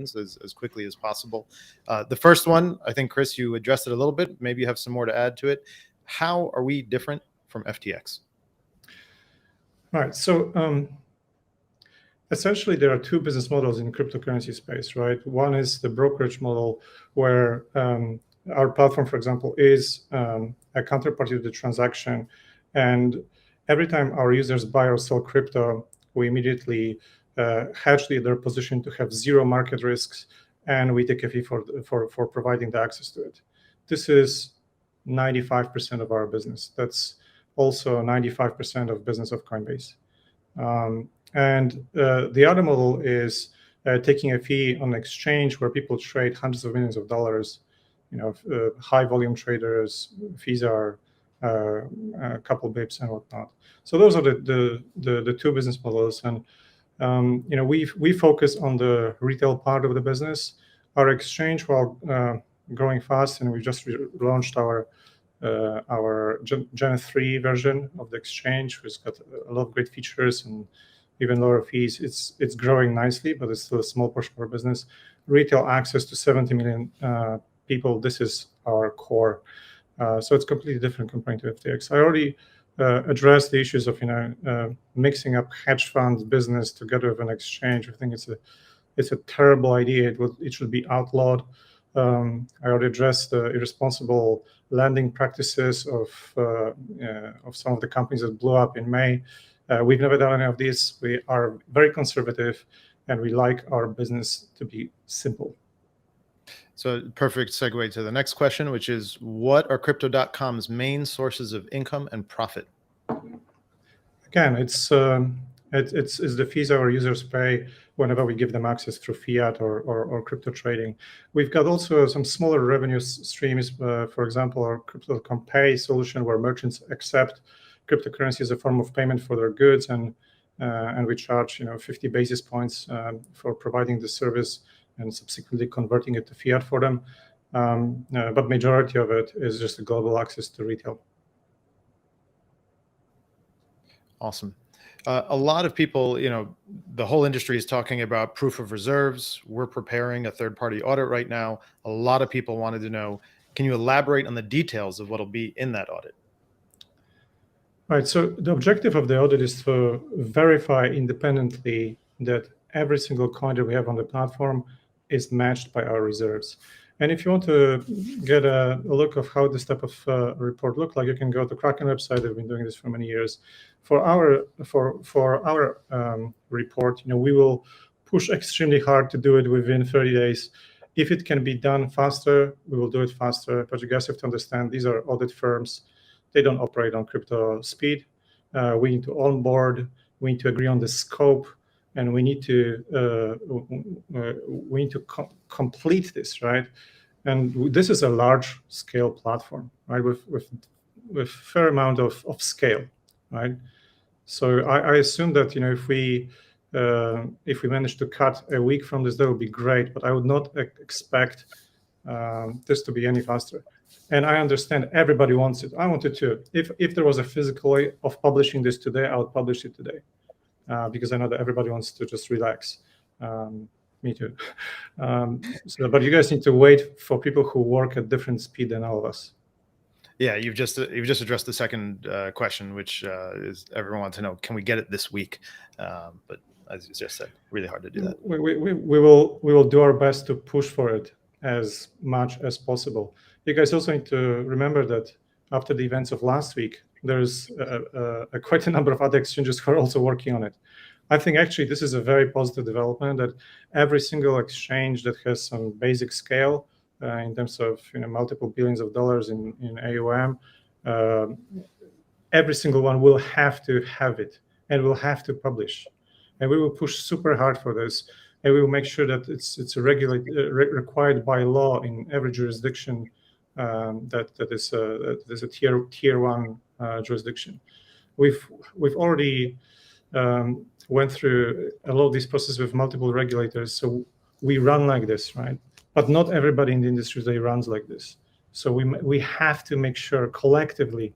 seconds as quickly as possible. The first one, I think, Chris, you addressed it a little bit. Maybe you have some more to add to it. How are we different from FTX? All right. So essentially, there are two business models in cryptocurrency space, right? One is the brokerage model, where our platform, for example, is a counterparty to the transaction. And every time our users buy or sell crypto, we immediately hedge their position to have zero market risks, and we take a fee for providing the access to it. This is 95% of our business. That's also 95% of business of Coinbase. And the other model is taking a fee on exchange where people trade hundreds of millions of dollars. High volume traders, fees are a couple bips and whatnot. So those are the two business models. And we focus on the retail part of the business. Our exchange, while growing fast, and we just launched our Gen 3 version of the exchange, which has got a lot of great features and even lower fees. It's growing nicely, but it's still a small portion of our business. Retail access to 70 million people, this is our core. So it's completely different compared to FTX. I already addressed the issues of mixing up hedge funds business together with an exchange. I think it's a terrible idea. It should be outlawed. I already addressed the irresponsible lending practices of some of the companies that blew up in May. We've never done any of this. We are very conservative, and we like our business to be simple. So perfect segue to the next question, which is, what are Crypto.com's main sources of income and profit? Again, it's the fees our users pay whenever we give them access through fiat or crypto trading. We've got also some smaller revenue streams. For example, our Crypto.com Pay solution, where merchants accept cryptocurrency as a form of payment for their goods, and we charge 50 basis points for providing the service and subsequently converting it to fiat for them. But majority of it is just a global access to retail. Awesome. A lot of people, the whole industry is talking about proof of reserves. We're preparing a third-party audit right now. A lot of people wanted to know, can you elaborate on the details of what'll be in that audit? Right. So the objective of the audit is to verify independently that every single coin that we have on the platform is matched by our reserves. And if you want to get a look of how this type of report look like, you can go to Kraken website. They've been doing this for many years. For our report, we will push extremely hard to do it within 30 days. If it can be done faster, we will do it faster. But you guys have to understand, these are audit firms. They don't operate on crypto speed. We need to onboard. We need to agree on the scope, and we need to complete this, right? And this is a large-scale platform, right, with fair amount of scale, right? So I assume that if we manage to cut a week from this, that would be great. But I would not expect this to be any faster. And I understand everybody wants it. I want it too. If there was a physical way of publishing this today, I would publish it today, because I know that everybody wants to just relax. Me too. But you guys need to wait for people who work at different speed than all of us. Yeah, you've just addressed the second question, which is everyone wants to know, can we get it this week? But as you just said, really hard to do that. We will do our best to push for it as much as possible. You guys also need to remember that after the events of last week, there's quite a number of other exchanges who are also working on it. I think actually this is a very positive development, that every single exchange that has some basic scale in terms of multiple billions of dollars in AUM, every single one will have to have it and will have to publish. And we will push super hard for this, and we will make sure that it's required by law in every jurisdiction that is a tier one jurisdiction. We've already went through a lot of these processes with multiple regulators, so we run like this, right? But not everybody in the industry today runs like this. So we have to make sure collectively,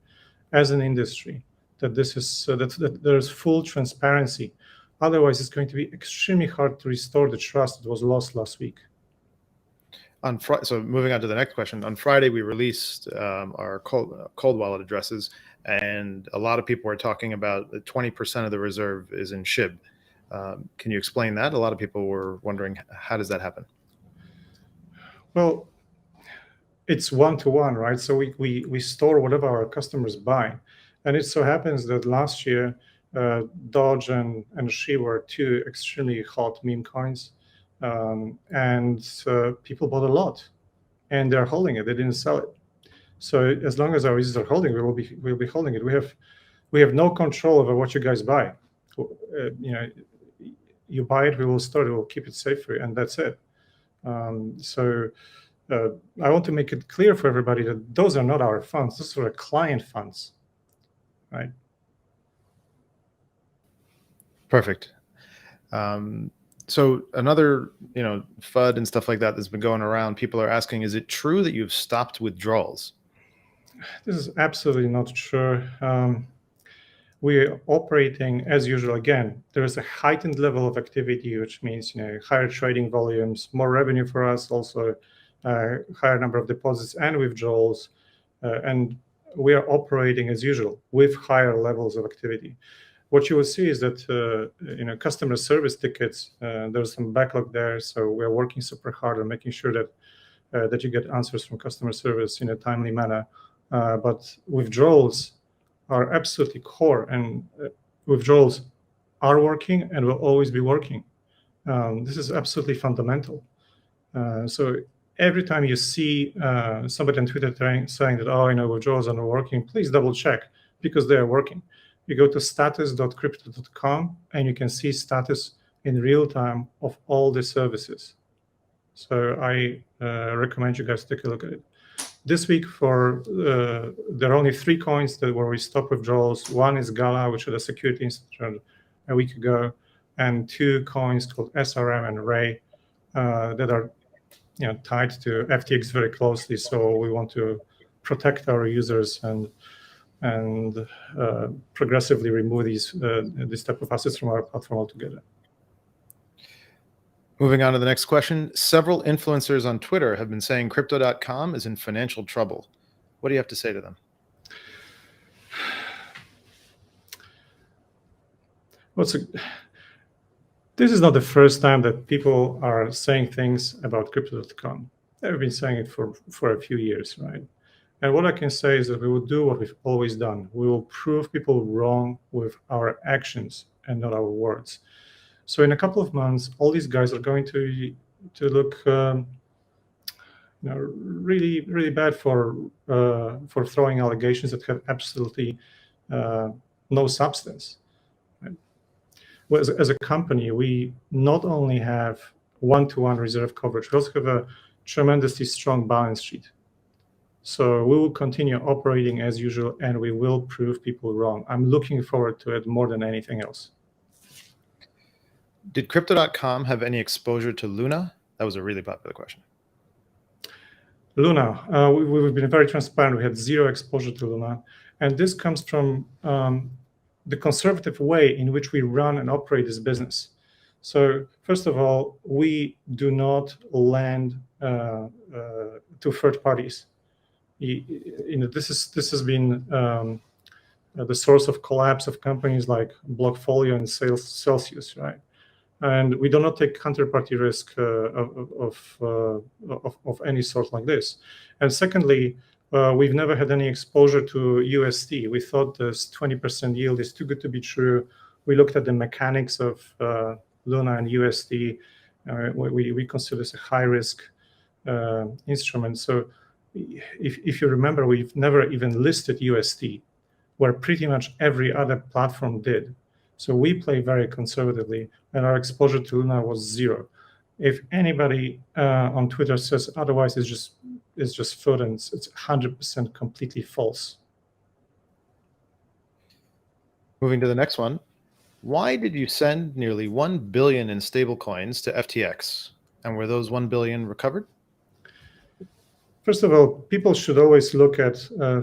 as an industry, that this is that there's full transparency Otherwise, it's going to be extremely hard to restore the trust that was lost last week. So moving on to the next question. On Friday, we released our cold wallet addresses, and a lot of people were talking about the 20% of the reserve is in SHIB. Can you explain that? A lot of people were wondering, how does that happen? Well, it's one-to-one, right? So we store whatever our customers buy. And it so happens that last year, Dodge and SHIB were two extremely hot meme coins. And people bought a lot, and they're holding it. They didn't sell it. So as long as our users are holding, we'll be holding it. We have no control over what you guys buy. You buy it, we will store it, we'll keep it safe for you, and that's it. I want to make it clear for everybody that those are not our funds. Those are client funds, right? Perfect. So another, FUD and stuff like that that's been going around, people are asking, is it true that you've stopped withdrawals? This is absolutely not true. We're operating as usual. Again, there is a heightened level of activity, which means higher trading volumes, more revenue for us, also higher number of deposits and withdrawals, and we are operating as usual with higher levels of activity. What you will see is that customer service tickets, there's some backlog there, so we're working super hard on making sure that you get answers from customer service in a timely manner. But withdrawals are absolutely core, and withdrawals are working and will always be working. This is absolutely fundamental. So every time you see somebody on Twitter saying that, withdrawals are not working, please double check, because they are working. You go to status.crypto.com and you can see status in real time of all the services. So I recommend you guys take a look at it. This week, there are only 3 coins where we stop withdrawals. One is Gala, which is a security institution a week ago, and 2 coins called SRM and Ray that are tied to FTX very closely. So we want to protect our users and progressively remove this type of assets from our platform altogether. Moving on to the next question. Several influencers on Twitter have been saying Crypto.com is in financial trouble. What do you have to say to them? This is not the first time that people are saying things about Crypto.com. They've been saying it for a few years, right? And what I can say is that we will do what we've always done. We will prove people wrong with our actions and not our words. So in a couple of months, all these guys are going to look really, really bad for throwing allegations that have absolutely no substance. Right? Well, as a company, we not only have one-to-one reserve coverage, we also have a tremendously strong balance sheet. So we will continue operating as usual, and we will prove people wrong. I'm looking forward to it more than anything else. Did Crypto.com have any exposure to Luna? That was a really popular question. Luna, we've been very transparent. We had 0 exposure to Luna. And this comes from the conservative way in which we run and operate this business. So first of all, we do not lend to third parties. This has been the source of collapse of companies like Blockfolio and Celsius, right? And we do not take counterparty risk of any sort like this. And secondly, we've never had any exposure to USD. We thought this 20% yield is too good to be true. We looked at the mechanics of Luna and USD. We consider this a high-risk instrument. So if you remember, we've never even listed USD, where pretty much every other platform did. So we play very conservatively, and our exposure to Luna was 0. If anybody on Twitter says otherwise, it's just FUD, and it's 100% completely false. Moving to the next one. Why did you send nearly 1 billion in stablecoins to FTX? And were those 1 billion recovered? First of all, people should always look at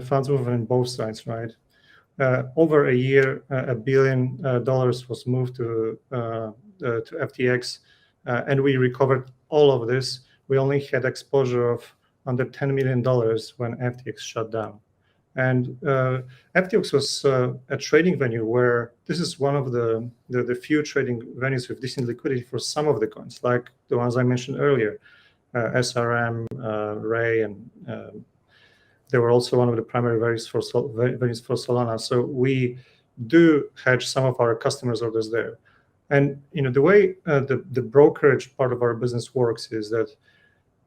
funds movement on both sides, right? over a year, $1 billion was moved to FTX, and we recovered all of this. We only had exposure of under $10 million when FTX shut down. And FTX was a trading venue where this is one of the few trading venues with decent liquidity for some of the coins, like the ones I mentioned earlier, SRM, Ray, and they were also one of the primary venues for Solana. So we do hedge some of our customers' orders there. And the way the brokerage part of our business works is that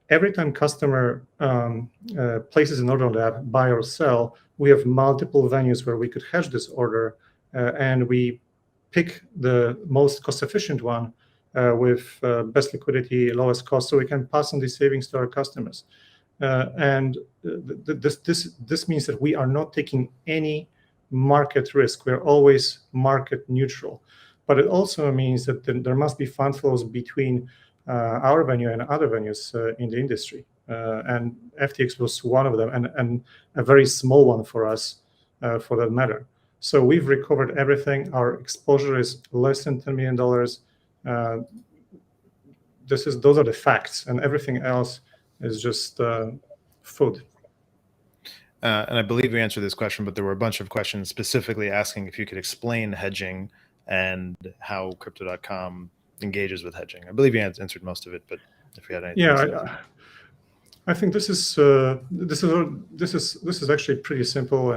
every time customer places an order on the app, buy or sell, we have multiple venues where we could hedge this order, and we pick the most cost-efficient one with best liquidity, lowest cost, so we can pass on these savings to our customers. And this means that we are not taking any market risk. We're always market neutral. But it also means that there must be fund flows between our venue and other venues in the industry. And FTX was one of them, and a very small one for us, for that matter. So we've recovered everything. Our exposure is less than $10 million. Those are the facts, and everything else is just food. And I believe you answered this question, but there were a bunch of questions specifically asking if you could explain hedging and how Crypto.com engages with hedging. I believe you answered most of it, but if you had anything else. I think this is actually pretty simple,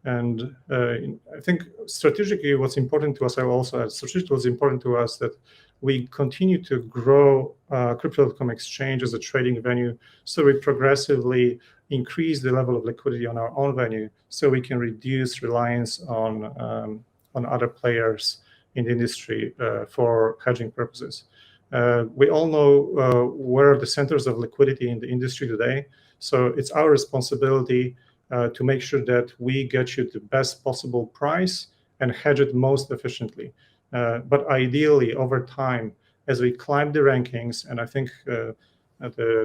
and I think strategically what's important to us, I will also add, strategically what's important to us that we continue to grow Crypto.com exchange as a trading venue, so we progressively increase the level of liquidity on our own venue, so we can reduce reliance on other players in the industry for hedging purposes. We all know where are the centers of liquidity in the industry today, so it's our responsibility to make sure that we get you the best possible price and hedge it most efficiently. But ideally, over time, as we climb the rankings, and I think the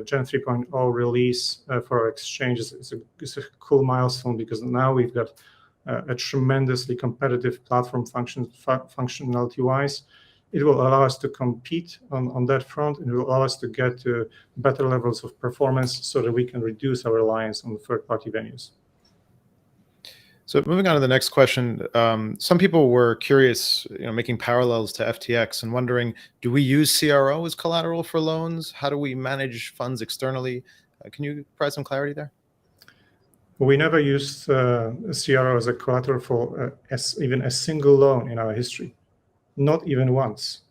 Gen 3.0 release for our exchange is a cool milestone, because now we've got a tremendously competitive platform functionality-wise. It will allow us to compete on that front, and it will allow us to get to better levels of performance so that we can reduce our reliance on the third-party venues. So moving on to the next question, some people were curious, making parallels to FTX and wondering, do we use CRO as collateral for loans? How do we manage funds externally? Can you provide some clarity there? We never used CRO as a collateral for even a single loan in our history, not even once.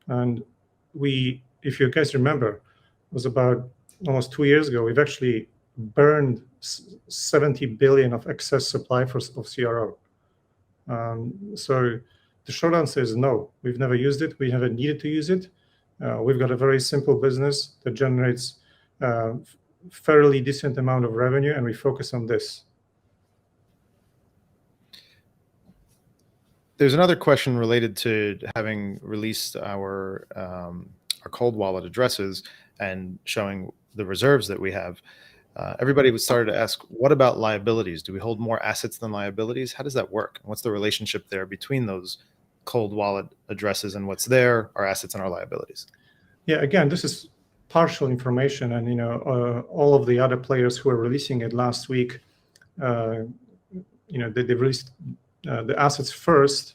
And if you guys remember, it was about almost 2 years ago, we've actually burned 70 billion of excess supply of CRO. So the short answer is no, we've never used it. We never needed to use it. We've got a very simple business that generates fairly decent amount of revenue, and we focus on this. There's another question related to having released our cold wallet addresses and showing the reserves that we have. Everybody was started to ask, what about liabilities? Do we hold more assets than liabilities? How does that work? What's the relationship there between those cold wallet addresses and what's there, our assets and our liabilities? Yeah, again, this is partial information, and all of the other players who are releasing it last week, they released the assets first,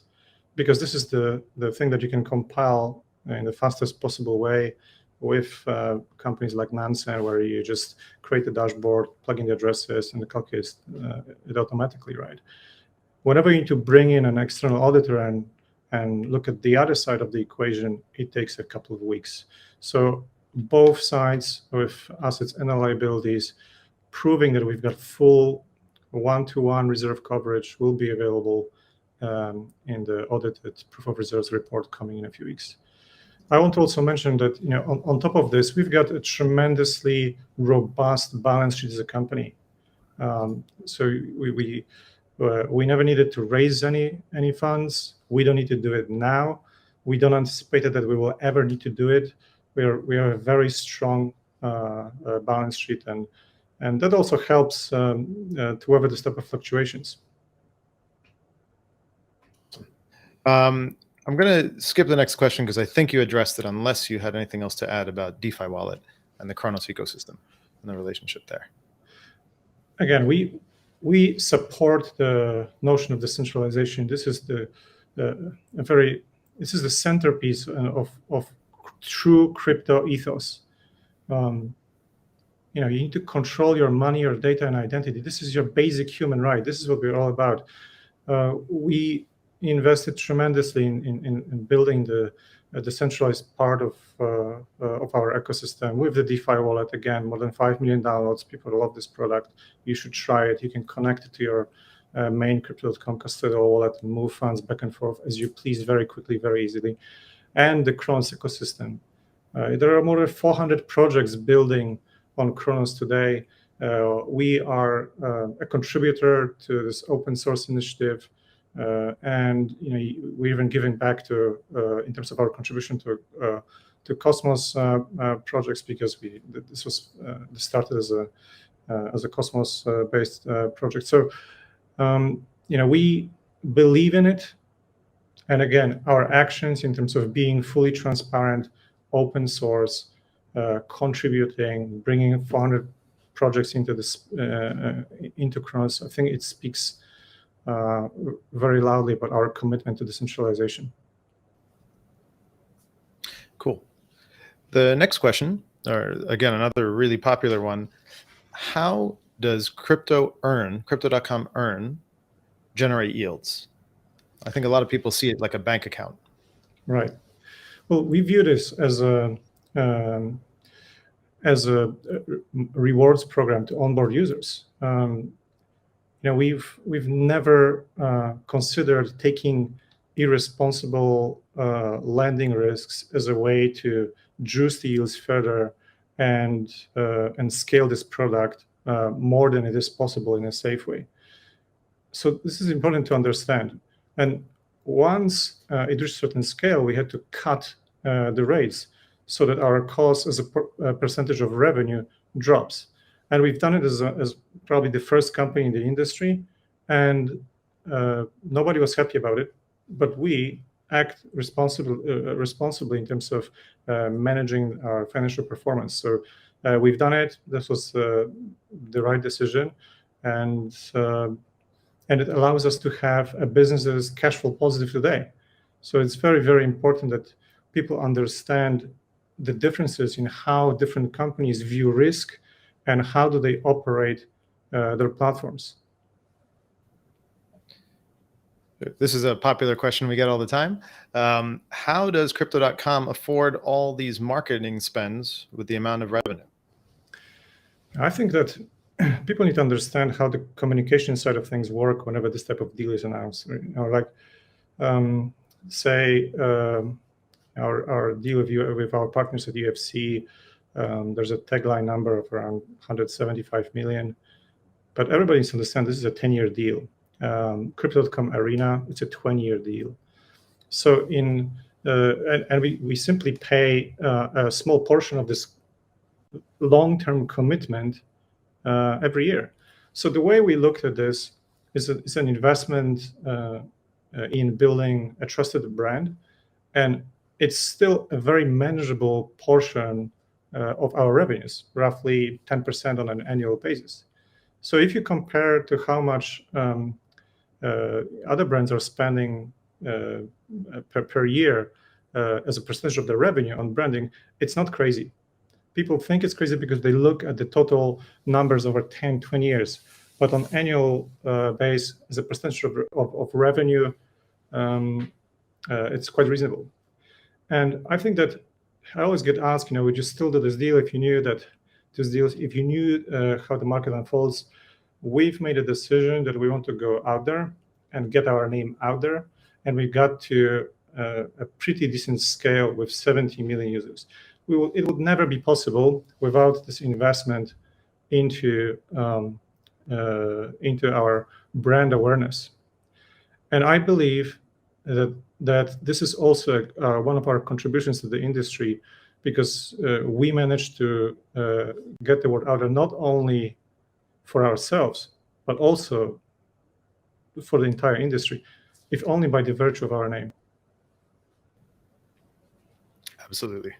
because this is the thing that you can compile in the fastest possible way with companies like Nansen, where you just create a dashboard, plug in the addresses, and it calculates it automatically, right? Whenever you need to bring in an external auditor and look at the other side of the equation, it takes a couple of weeks. So both sides with assets and liabilities, proving that we've got full one-to-one reserve coverage, will be available in the audited proof of reserves report coming in a few weeks. I want to also mention that on top of this, we've got a tremendously robust balance sheet as a company. So we never needed to raise any funds. We don't need to do it now. We don't anticipate that we will ever need to do it. We are a very strong balance sheet, and that also helps to weather this type of fluctuations. I'm going to skip the next question because I think you addressed it, unless you had anything else to add about DeFi wallet and the Cronos ecosystem and the relationship there. Again, we support the notion of decentralization. This is this is the centerpiece of true crypto ethos. You need to control your money, your data, and identity. This is your basic human right. This is what we're all about. We invested tremendously in building the decentralized part of our ecosystem with the DeFi wallet. Again, more than 5 million downloads. People love this product. You should try it. You can connect it to your main Crypto.com custodial wallet and move funds back and forth as you please, very quickly, very easily. And the Cronos ecosystem. There are more than 400 projects building on Cronos today. We are a contributor to this open source initiative. And we're even giving back to in terms of our contribution to Cosmos projects, because this was started as a Cosmos based project. So we believe in it, and again, our actions in terms of being fully transparent, open source, contributing, bringing 400 projects into this into Cronos, I think it speaks very loudly about our commitment to decentralization. Cool. The next question, or again, another really popular one: how does Crypto.com earn generate yields? I think a lot of people see it like a bank account. Right. Well, we view this as a rewards program to onboard users. We've never considered taking irresponsible lending risks as a way to juice the yields further and scale this product more than it is possible in a safe way. So this is important to understand. And once it reached a certain scale, we had to cut the rates so that our cost as a percentage of revenue drops. And we've done it as probably the first company in the industry, and nobody was happy about it. But we act responsibly in terms of managing our financial performance. So we've done it. This was the right decision, and it allows us to have a business that is cash flow positive today. So it's very, very important that people understand the differences in how different companies view risk and how do they operate their platforms. This is a popular question we get all the time. How does Crypto.com afford all these marketing spends with the amount of revenue? I think that people need to understand how the communication side of things work whenever this type of deal is announced. Say our deal with our partners at UFC, there's a tagline number of around 175 million. But everybody needs to understand this is a 10-year deal. Crypto.com Arena, it's a 20-year deal. So we simply pay a small portion of this long-term commitment every year. So the way we looked at this is it's an investment in building a trusted brand, and it's still a very manageable portion of our revenues, roughly 10% on an annual basis. So if you compare to how much other brands are spending per year as a percentage of their revenue on branding, it's not crazy. People think it's crazy because they look at the total numbers over 10, 20 years. But on annual base, as a percentage of revenue, it's quite reasonable. And I think that I always get asked, would you still do this deal if you knew that this deal, if you knew how the market unfolds? We've made a decision that we want to go out there and get our name out there. And we got to a pretty decent scale with 70 million users. It would never be possible without this investment into our brand awareness. And I believe that this is also one of our contributions to the industry, because we managed to get the word out there, not only for ourselves, but also for the entire industry, if only by the virtue of our name. Absolutely.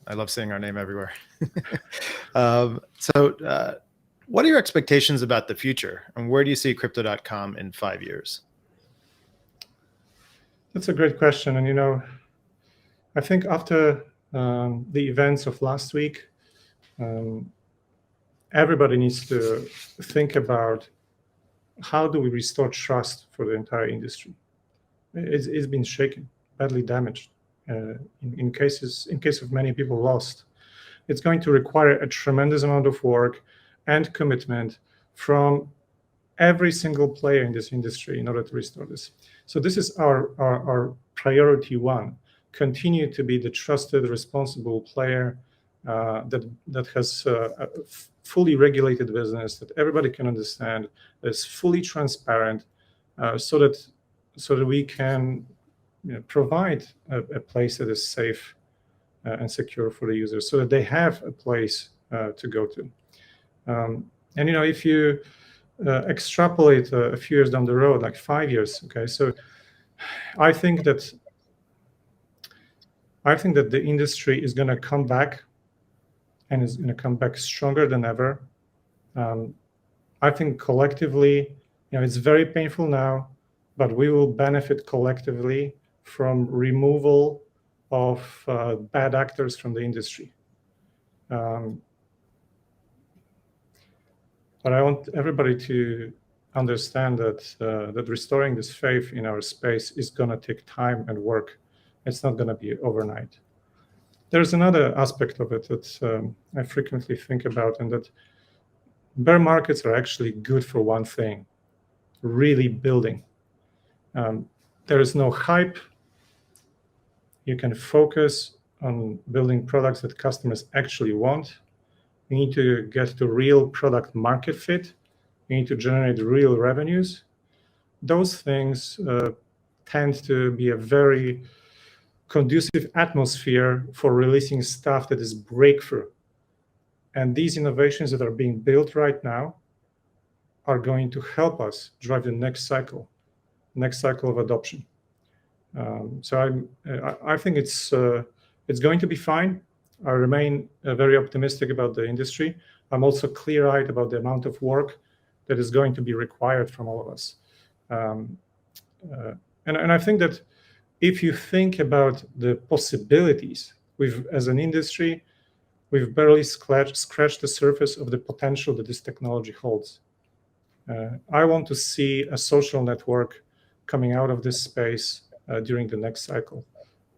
I love seeing our name everywhere. What are your expectations about the future, and where do you see crypto.com in 5 years? That's a great question. And, I think after the events of last week, everybody needs to think about how do we restore trust for the entire industry. It's been shaken, badly damaged. In case of many people lost, it's going to require a tremendous amount of work and commitment from every single player in this industry in order to restore this. So this is our priority one: continue to be the trusted, responsible player that has a fully regulated business that everybody can understand, is fully transparent, so that we can provide a place that is safe and secure for the users, so that they have a place to go to. And if you extrapolate a few years down the road, like 5 years, okay, so I think that the industry is going to come back, and is going to come back stronger than ever. I think collectively, it's very painful now, but we will benefit collectively from removal of bad actors from the industry. But I want everybody to understand that restoring this faith in our space is going to take time and work. It's not going to be overnight. There's another aspect of it that I frequently think about, and that bear markets are actually good for one thing: really building. There is no hype. You can focus on building products that customers actually want. You need to get to real product market fit. You need to generate real revenues. Those things tend to be a very conducive atmosphere for releasing stuff that is breakthrough. And these innovations that are being built right now are going to help us drive the next cycle of adoption. So I think it's going to be fine. I remain very optimistic about the industry. I'm also clear-eyed about the amount of work that is going to be required from all of us. And I think that if you think about the possibilities, as an industry, we've barely scratched the surface of the potential that this technology holds. I want to see a social network coming out of this space during the next cycle,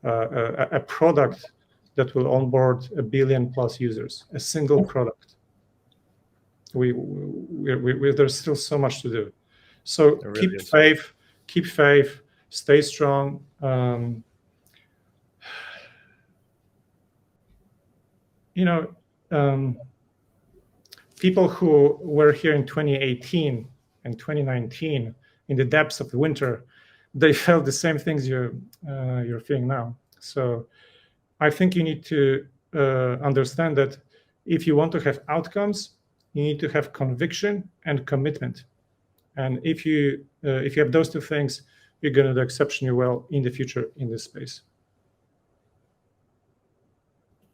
a product that will onboard 1 billion plus users, a single product. There's still so much to do. So really keep faith, stay strong. People who were here in 2018 and 2019, in the depths of the winter, they felt the same things you're feeling now. So I think you need to understand that if you want to have outcomes, you need to have conviction and commitment. And if you have those two things, you're going to do exceptionally well in the future in this space.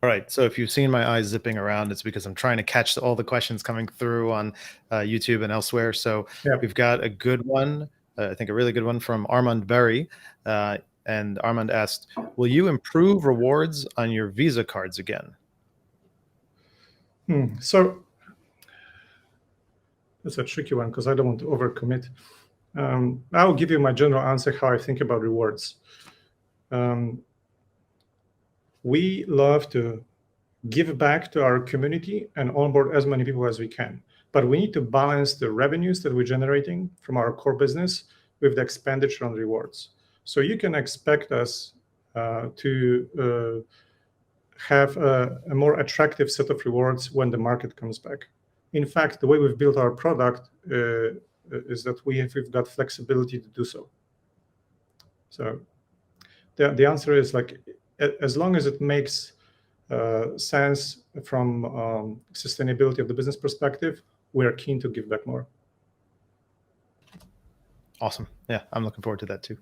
All right. So if you've seen my eyes zipping around, it's because I'm trying to catch all the questions coming through on YouTube and elsewhere. So We've got a good one, I think a really good one from Armand Berry. And Armand asked, will you improve rewards on your Visa cards again? So that's a tricky one because I don't want to overcommit. I'll give you my general answer how I think about rewards. We love to give back to our community and onboard as many people as we can. But we need to balance the revenues that we're generating from our core business with the expenditure on rewards. So you can expect us to have a more attractive set of rewards when the market comes back. In fact, the way we've built our product is that we've got flexibility to do so. So the answer is, like, as long as it makes sense from sustainability of the business perspective, we're keen to give back more. Awesome. Yeah, I'm looking forward to that too.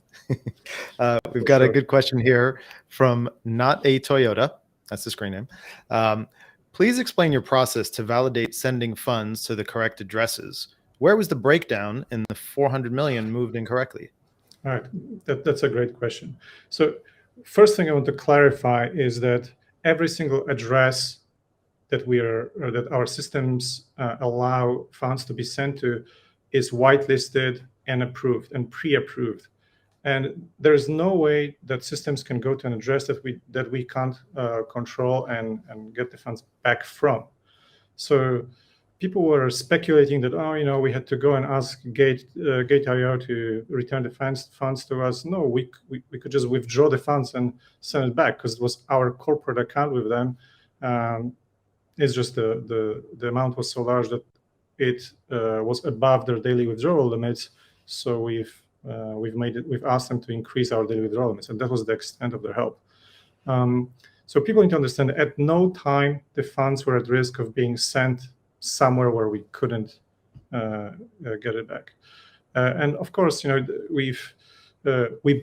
We've got a good question here from Not a Toyota. That's the screen name. Please explain your process to validate sending funds to the correct addresses. Where was the breakdown in the 400 million moved incorrectly? All right, that's a great question. So first thing I want to clarify is that every single address that that our systems allow funds to be sent to is whitelisted and approved and pre-approved. And there's no way that systems can go to an address that we can't control and get the funds back from. So people were speculating that, oh, we had to go and ask Gate.io to return the funds to us. No, we could just withdraw the funds and send it back because it was our corporate account with them. It's just the amount was so large that it was above their daily withdrawal limits. So we've asked them to increase our daily withdrawal limits, and that was the extent of their help. So people need to understand that at no time the funds were at risk of being sent somewhere where we couldn't get it back. And of course, we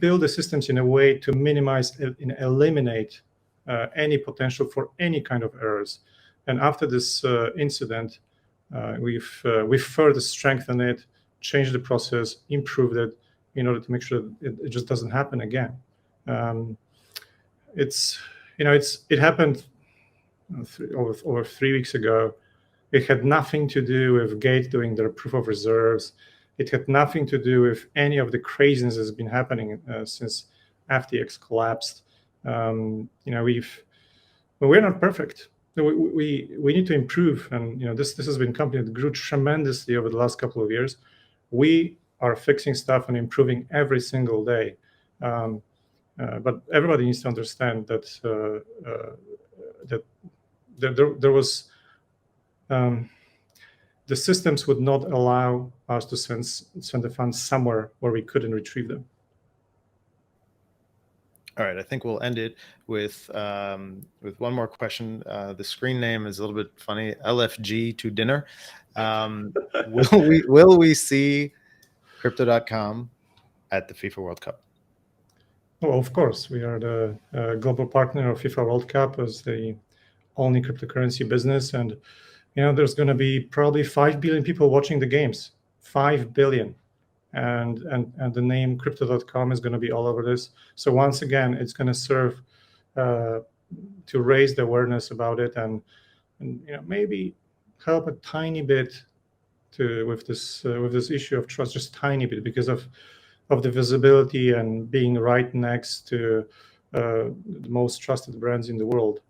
build the systems in a way to minimize and eliminate any potential for any kind of errors. And after this incident, we've further strengthened it, changed the process, improved it in order to make sure it just doesn't happen again. It happened over 3 weeks ago. It had nothing to do with Gate doing their proof of reserves. It had nothing to do with any of the craziness that's been happening since FTX collapsed. We're not perfect. We need to improve, and this has been a company that grew tremendously over the last couple of years. We are fixing stuff and improving every single day, but everybody needs to understand that there was the systems would not allow us to send the funds somewhere where we couldn't retrieve them. All right, I think we'll end it with one more question. The screen name is a little bit funny. LFG to dinner. Will we see Crypto.com at the FIFA World Cup? Oh, of course. We are the global partner of FIFA World Cup as the only cryptocurrency business, and there's going to be probably 5 billion people watching the games. 5 billion. And the name Crypto.com is going to be all over this. So once again, it's going to serve to raise the awareness about it and maybe help a tiny bit with this issue of trust, just tiny bit, because of the visibility and being right next to the most trusted brands in the world.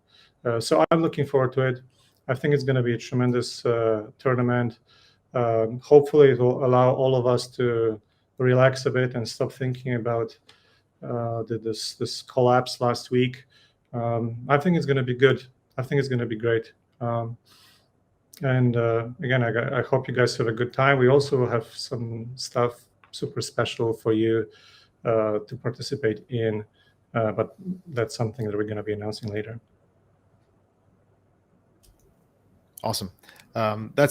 So I'm looking forward to it. I think it's going to be a tremendous tournament. Hopefully it will allow all of us to relax a bit and stop thinking about this collapse last week. I think it's going to be good. I think it's going to be great. And again, I hope you guys have a good time. We also have some stuff super special for you to participate in, but that's something that we're going to be announcing later. Awesome. That's